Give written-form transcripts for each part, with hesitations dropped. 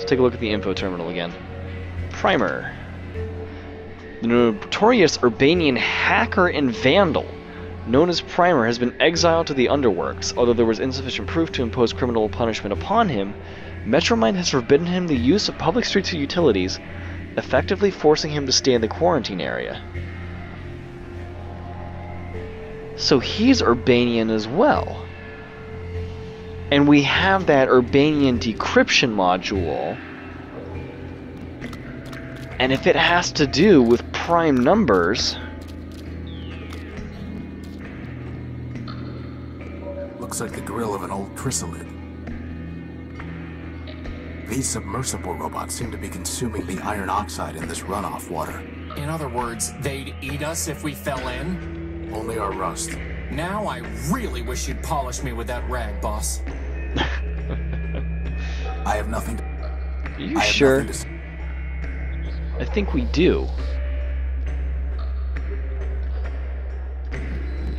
Let's take a look at the info terminal again. Primer. The notorious Urbanian hacker and vandal, known as Primer, has been exiled to the Underworks. Although there was insufficient proof to impose criminal punishment upon him, Metromind has forbidden him the use of public streets or utilities, effectively forcing him to stay in the quarantine area. So he's Urbanian as well. And we have that Urbanian decryption module. And if it has to do with prime numbers... Looks like the grill of an old chrysalid. These submersible robots seem to be consuming the iron oxide in this runoff water. In other words, they'd eat us if we fell in? Only our rust. Now I really wish you'd polish me with that rag, boss. I have nothing to... Are you sure? I think we do.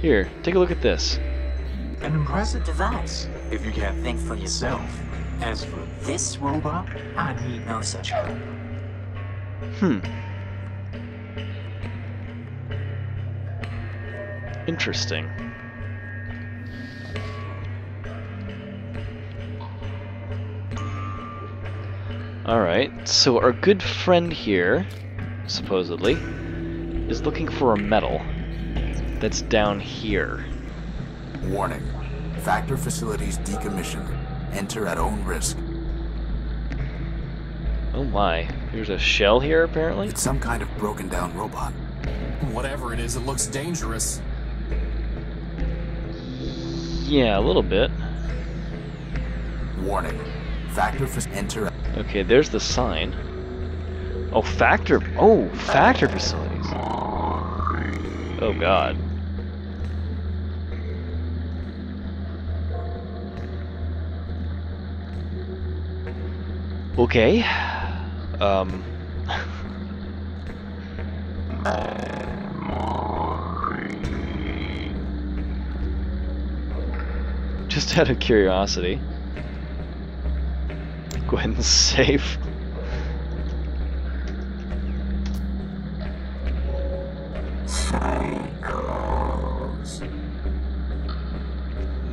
Here, take a look at this. An impressive device, if you can't think for yourself. As for this robot, I need no such help. Interesting. Alright, so our good friend here, supposedly, is looking for a medal that's down here. Warning. Factor facilities decommissioned. Enter at own risk. Oh my, there's a shell here apparently? It's some kind of broken down robot. Whatever it is, it looks dangerous. Yeah, a little bit. Warning. Factor enter. Okay, there's the sign. Oh, factor facilities. Oh god. Okay. Just out of curiosity. Go ahead and save. Cycles.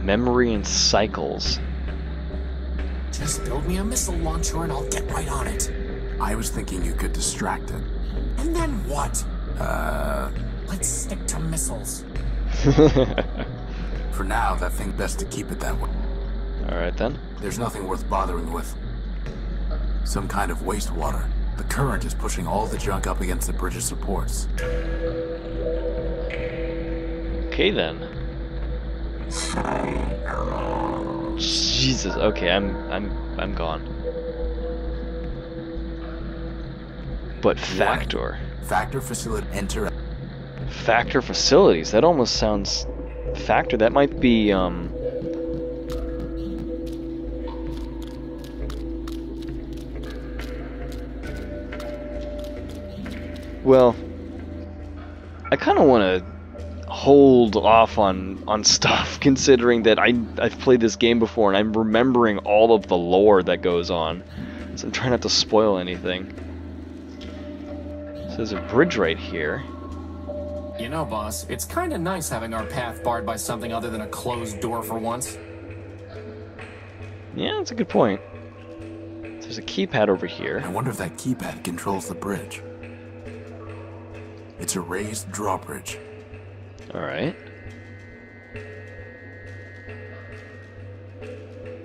Memory and cycles. Just build me a missile launcher and I'll get right on it. I was thinking you could distract it. And then what? Let's stick to missiles. For now, that thing best to keep it that way. Alright then. There's nothing worth bothering with. Some kind of wastewater. The current is pushing all the junk up against the bridge's supports. Okay then. Jesus. Okay, I'm gone. But factor. Factor facility enter. Factor facilities. That almost sounds factor. That might be well, I kind of want to hold off on stuff, considering that I've played this game before and I'm remembering all of the lore that goes on. So I'm trying not to spoil anything. So there's a bridge right here. You know, boss, it's kind of nice having our path barred by something other than a closed door for once. Yeah, that's a good point. There's a keypad over here. I wonder if that keypad controls the bridge. It's a raised drawbridge. Alright.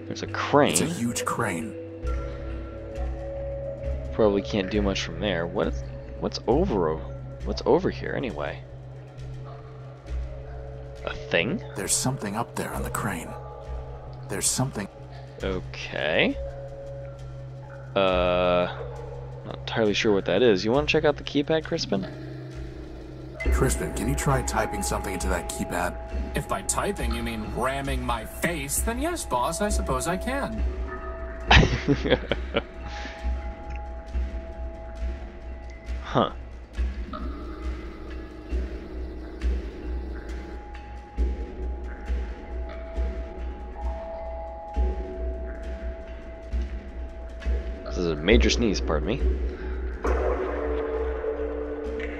There's a crane. It's a huge crane. Probably can't do much from there. What's over here anyway? A thing? There's something up there on the crane. There's something. Okay. Not entirely sure what that is. You want to check out the keypad, Crispin? Crispin, can you try typing something into that keypad? If by typing you mean ramming my face, then yes, boss, I suppose I can. Huh. This is a major sneeze, pardon me.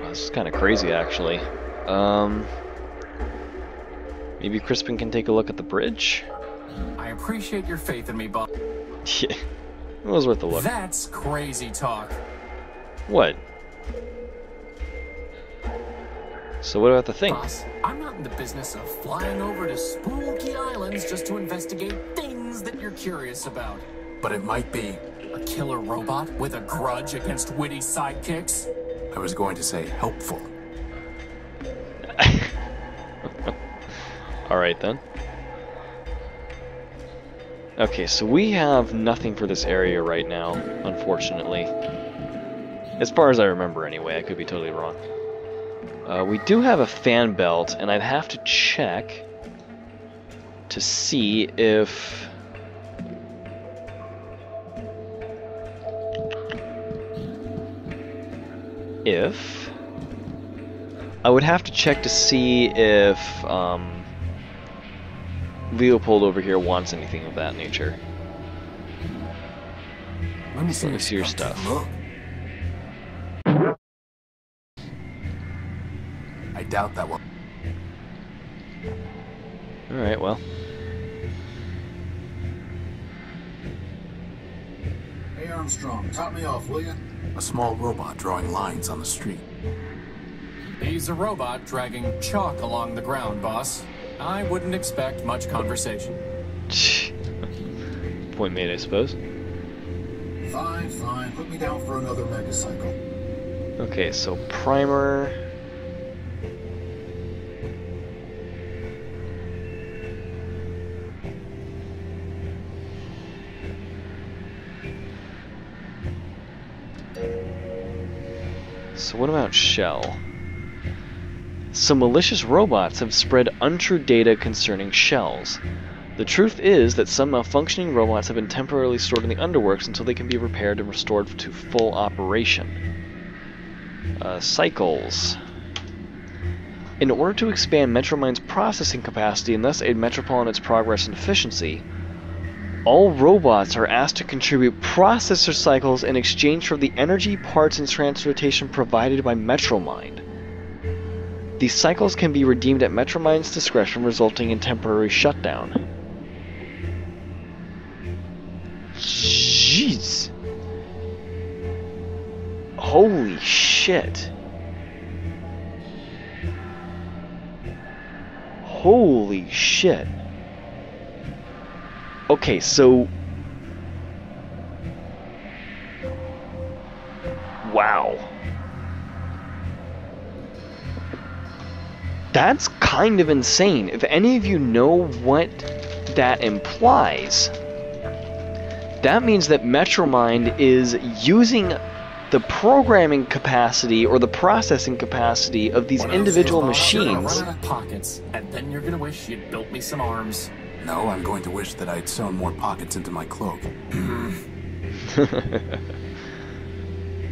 Wow, this is kind of crazy, actually. Maybe Crispin can take a look at the bridge? I appreciate your faith in me, boss. Yeah, it was worth a look. That's crazy talk. What? So what about the thing? Boss, I'm not in the business of flying over to spooky islands just to investigate things that you're curious about. But it might be. A killer robot with a grudge against witty sidekicks? I was going to say helpful. Alright then. Okay, so we have nothing for this area right now, unfortunately. As far as I remember anyway, I could be totally wrong. We do have a fan belt, and I'd have to check to see if... I would have to check to see if Leopold over here wants anything of that nature. Let me see your stuff. Look. I doubt that one. Alright, well. Hey Armstrong, top me off, will you? A small robot drawing lines on the street. He's a robot dragging chalk along the ground, boss. I wouldn't expect much conversation. Point made, I suppose. Fine, fine. Put me down for another megacycle. Okay, so primer. So what about Shell? Some malicious robots have spread untrue data concerning shells. The truth is that some malfunctioning robots have been temporarily stored in the underworks until they can be repaired and restored to full operation. Cycles. In order to expand Metromind's processing capacity and thus aid Metropol in its progress and efficiency, all robots are asked to contribute processor cycles in exchange for the energy, parts, and transportation provided by Metromind. These cycles can be redeemed at Metromind's discretion, resulting in temporary shutdown. Jeez. Holy shit. Holy shit. Okay, so... Wow. That's kind of insane. If any of you know what that implies, that means that Metromind is using the programming capacity or the processing capacity of these individual machines. Run out of pockets, and then you're gonna wish you'd built me some arms. No, I'm going to wish that I'd sewn more pockets into my cloak.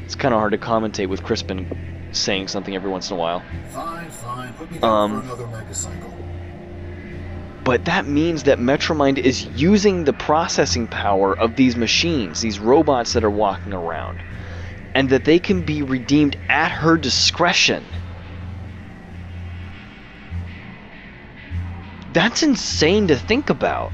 It's kind of hard to commentate with Crispin saying something every once in a while. Fine, fine. Put me down for another megacycle. But that means that Metromind is using the processing power of these machines, these robots that are walking around, and that they can be redeemed at her discretion. That's insane to think about.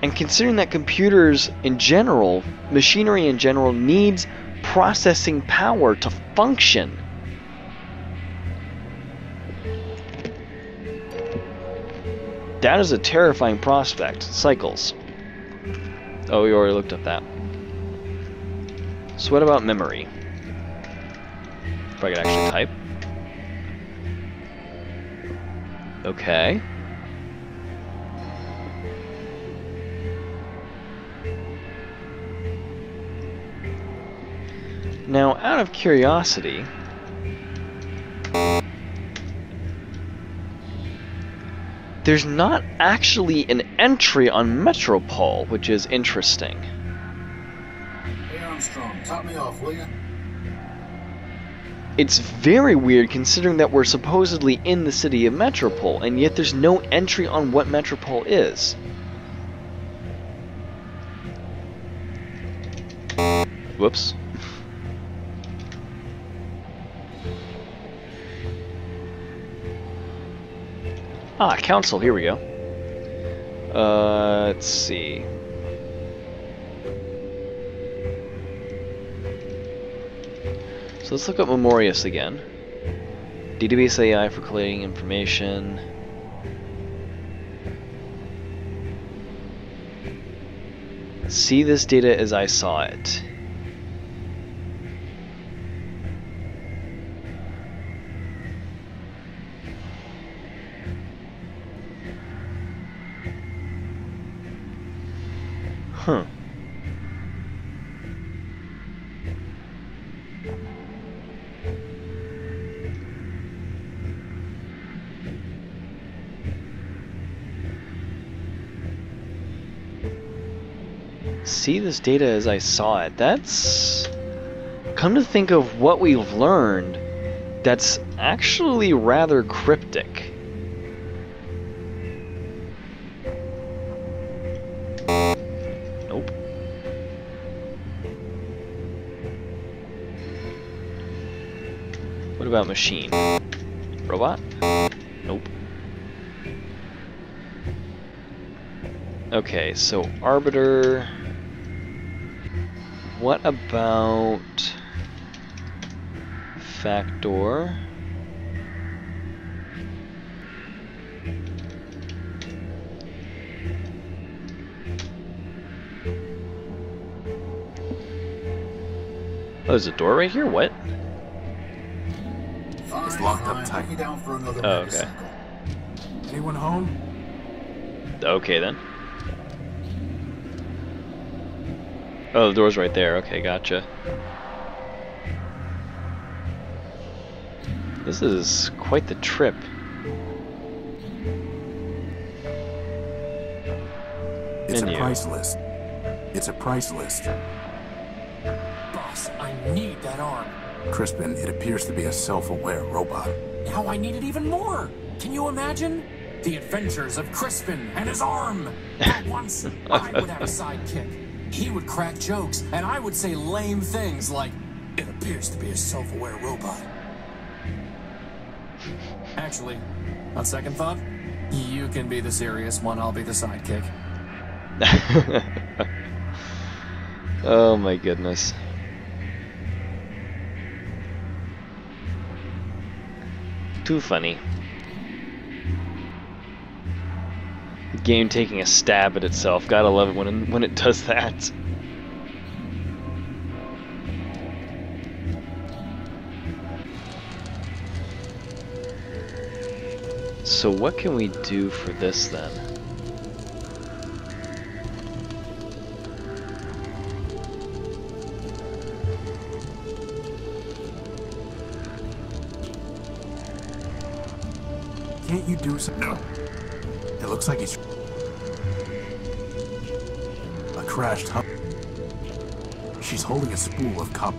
And considering that computers in general, machinery in general, needs processing power to function. That is a terrifying prospect. Cycles. Oh, we already looked at that. So what about memory? If I could actually type. Okay. Now, out of curiosity, there's not actually an entry on Metropol, which is interesting. Hey Armstrong, top me off, will you? It's very weird considering that we're supposedly in the city of Metropole, and yet there's no entry on what Metropole is. Whoops. Ah, council, here we go. Let's see. So let's look up Memorius again. Database AI for collating information. See this data as I saw it. Huh. See this data as I saw it. That's... Come to think of what we've learned, that's actually rather cryptic. Nope. What about machine? Robot? Nope. Okay, so arbiter... What about factor? Oh, there's a door right here? What? It's locked up tight. Put me down for another Oh, okay. motorcycle. Anyone home? Okay then. Oh, the door's right there. Okay, gotcha. This is quite the trip. It's Menu. a price list. It's a price list. Boss, I need that arm. Crispin, it appears to be a self-aware robot. Now I need it even more. Can you imagine? The adventures of Crispin and his arm. For once, I would have a sidekick. He would crack jokes, and I would say lame things like, "It appears to be a self-aware robot." Actually, on second thought, you can be the serious one, I'll be the sidekick. Oh my goodness. Too funny. The game taking a stab at itself. Gotta love it when it does that. So what can we do for this then? Can't you do something? No. It looks like he's... A crashed hub. She's holding a spool of copper.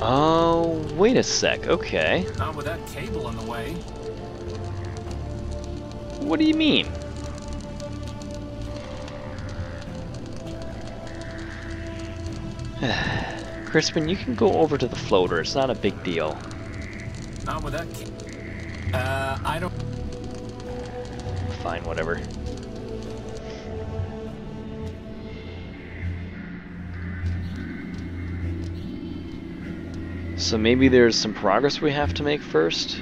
Oh, wait a sec. Okay. Not with that cable in the way. What do you mean? Crispin, you can go over to the floater. It's not a big deal. Not with that I don't... Fine, whatever. So maybe there's some progress we have to make first?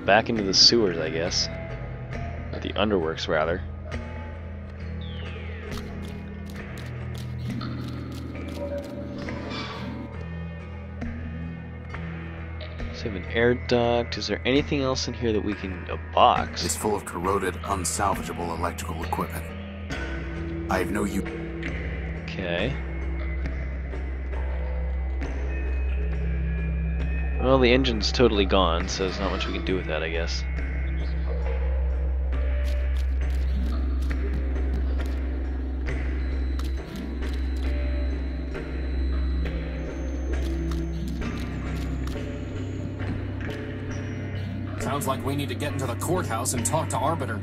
Back into the sewers, I guess. Or the underworks, rather. So we have an air duct. Is there anything else in here that we can... A box? It's full of corroded, unsalvageable electrical equipment. I have no use. Okay. Well, the engine's totally gone, so there's not much we can do with that, I guess. Sounds like we need to get into the courthouse and talk to Arbiter.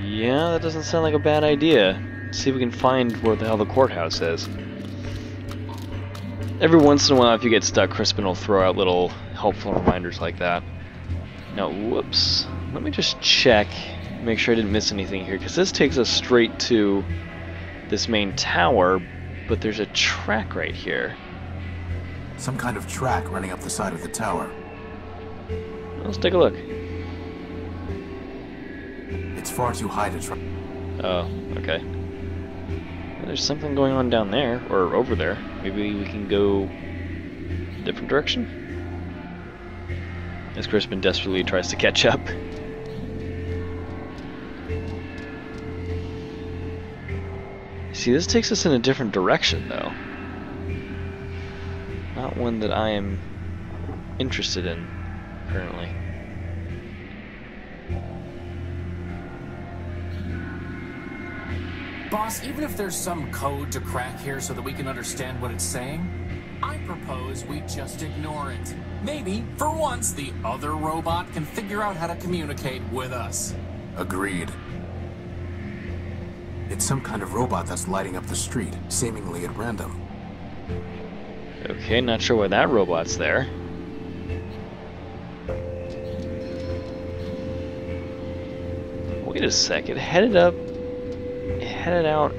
Yeah, that doesn't sound like a bad idea. See if we can find where the hell the courthouse is. Every once in a while, if you get stuck, Crispin will throw out little helpful reminders like that. Now, whoops. Let me just check, make sure I didn't miss anything here, because this takes us straight to this main tower, but there's a track right here. Some kind of track running up the side of the tower. Let's take a look. It's far too high to try. Oh, okay. Well, there's something going on down there, or over there. Maybe we can go a different direction? As Crispin desperately tries to catch up. See, this takes us in a different direction, though. Not one that I am interested in, currently. Boss, even if there's some code to crack here so that we can understand what it's saying, I propose we just ignore it. Maybe, for once, the other robot can figure out how to communicate with us. Agreed. It's some kind of robot that's lighting up the street, seemingly at random. Okay, not sure why that robot's there. Wait a sec, it headed out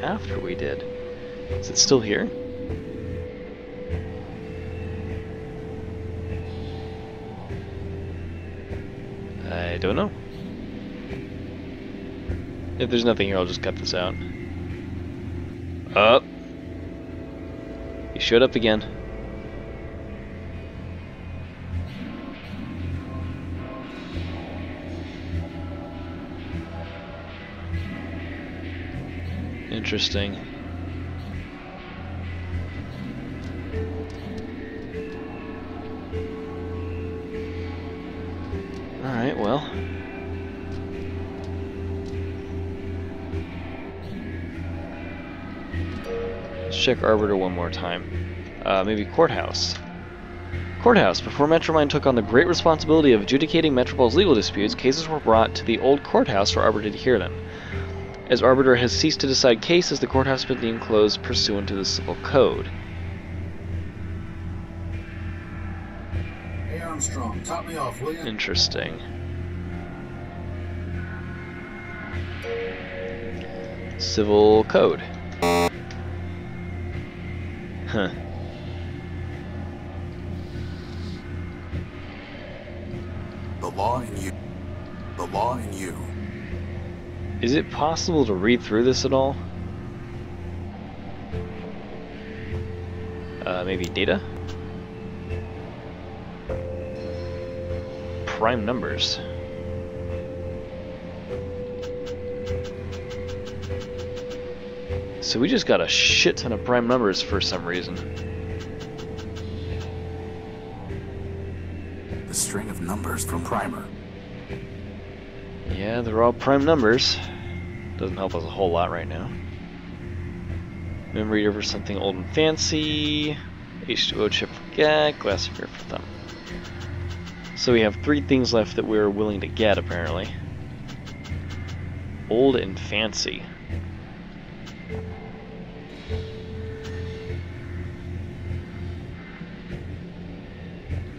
after we did. Is it still here? I don't know. If there's nothing here, I'll just cut this out. Up. You showed up again. Interesting. Alright, well. Let's check Arbiter one more time. Maybe Courthouse. Courthouse. Before Metromind took on the great responsibility of adjudicating Metropol's legal disputes, cases were brought to the old courthouse for Arbiter to hear them. As Arbiter has ceased to decide cases, the courthouse has been deemed closed pursuant to the civil code. Hey Armstrong, top me off, will you? Interesting. Civil code. Huh. The law in you. The law in you. Is it possible to read through this at all? Maybe data? Prime numbers. So we just got a shit ton of prime numbers for some reason. The string of numbers from Primer. Yeah, they're all prime numbers. Doesn't help us a whole lot right now. Memory over something old and fancy. H2O chip for Gak, glass sphere for Thumb. So we have 3 things left that we're willing to get, apparently. Old and fancy.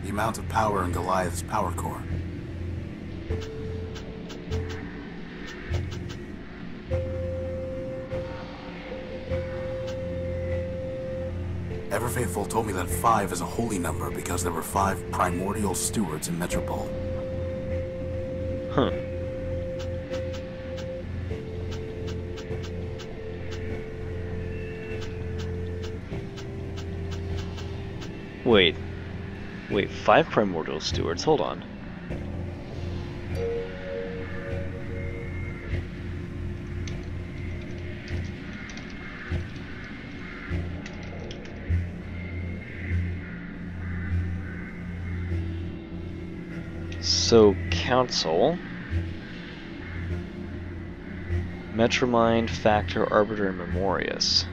The amount of power in Goliath's power core. Everfaithful told me that 5 is a holy number because there were 5 primordial stewards in Metropole. Huh. Wait, 5 primordial stewards, hold on. So, Council, Metromind, Factor, Arbiter, and Memorius.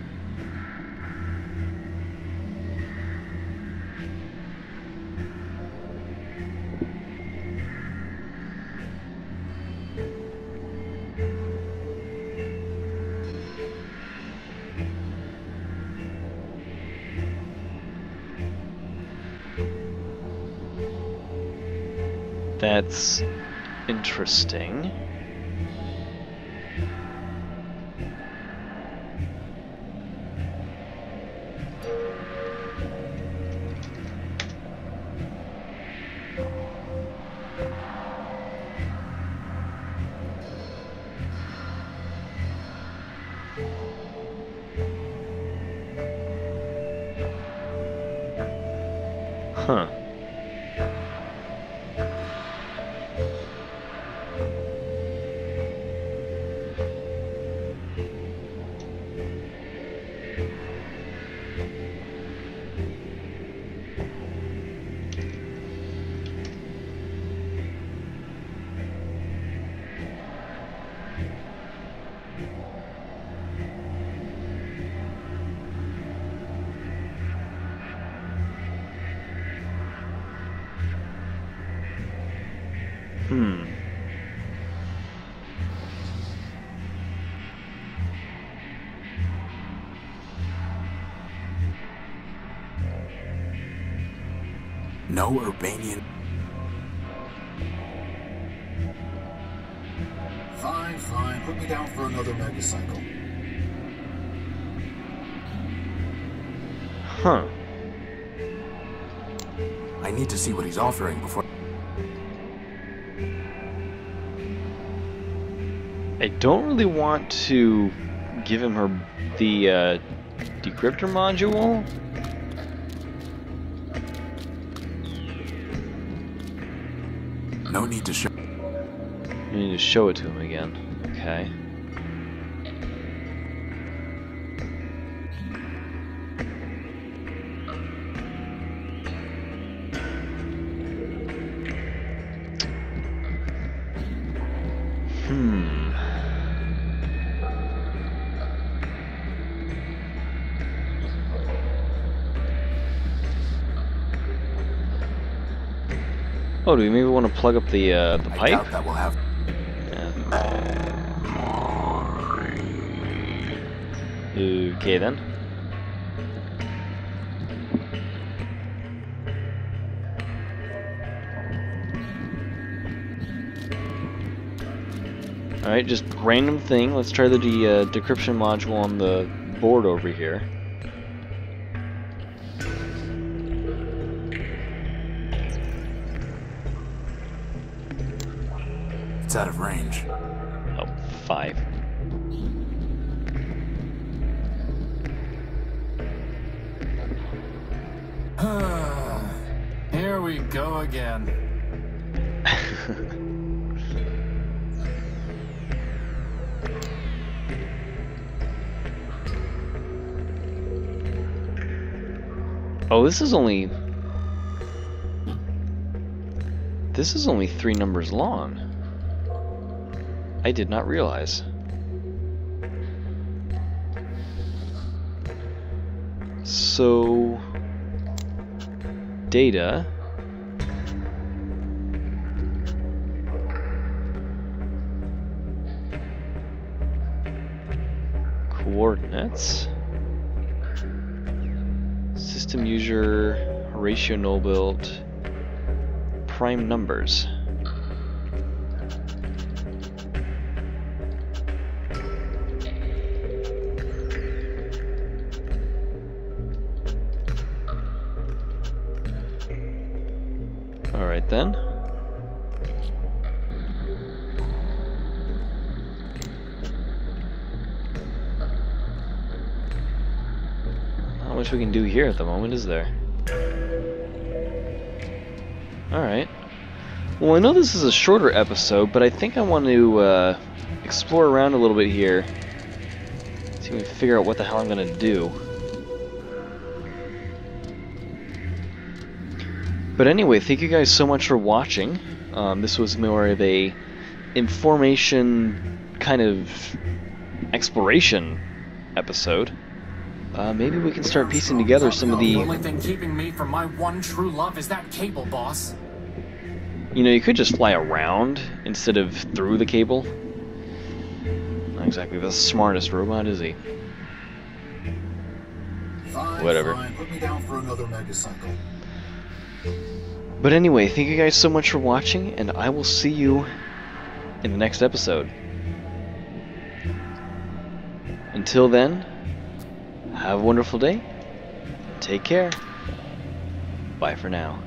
That's interesting. Huh. No Urbanian. Fine, fine. Put me down for another megacycle. Huh. I need to see what he's offering before. I don't really want to give him the decryptor module. No need to show. You need to show it to him again. Okay. Oh, do we maybe want to plug up the I pipe? doubt that will have. Okay then. Alright, just random thing. Let's try the decryption module on the board over here. It's out of range. Oh, 5. Here we go again. Oh, this is only 3 numbers long. I did not realize. So, data. Coordinates. System user, Horatio Nobuilt, prime numbers. Alright then. Not much we can do here at the moment, is there? Alright. Well, I know this is a shorter episode, but I think I want to explore around a little bit here. See if we can figure out what the hell I'm going to do. But anyway, thank you guys so much for watching. This was more of a information kind of exploration episode. Maybe we can start piecing together some of The the... only thing keeping me from my one true love is that cable, boss. You know, you could just fly around instead of through the cable. Not exactly the smartest robot, is he? Fine, Whatever. fine. Put me down for another megacycle. But anyway, thank you guys so much for watching, and I will see you in the next episode. Until then, have a wonderful day. Take care. Bye for now.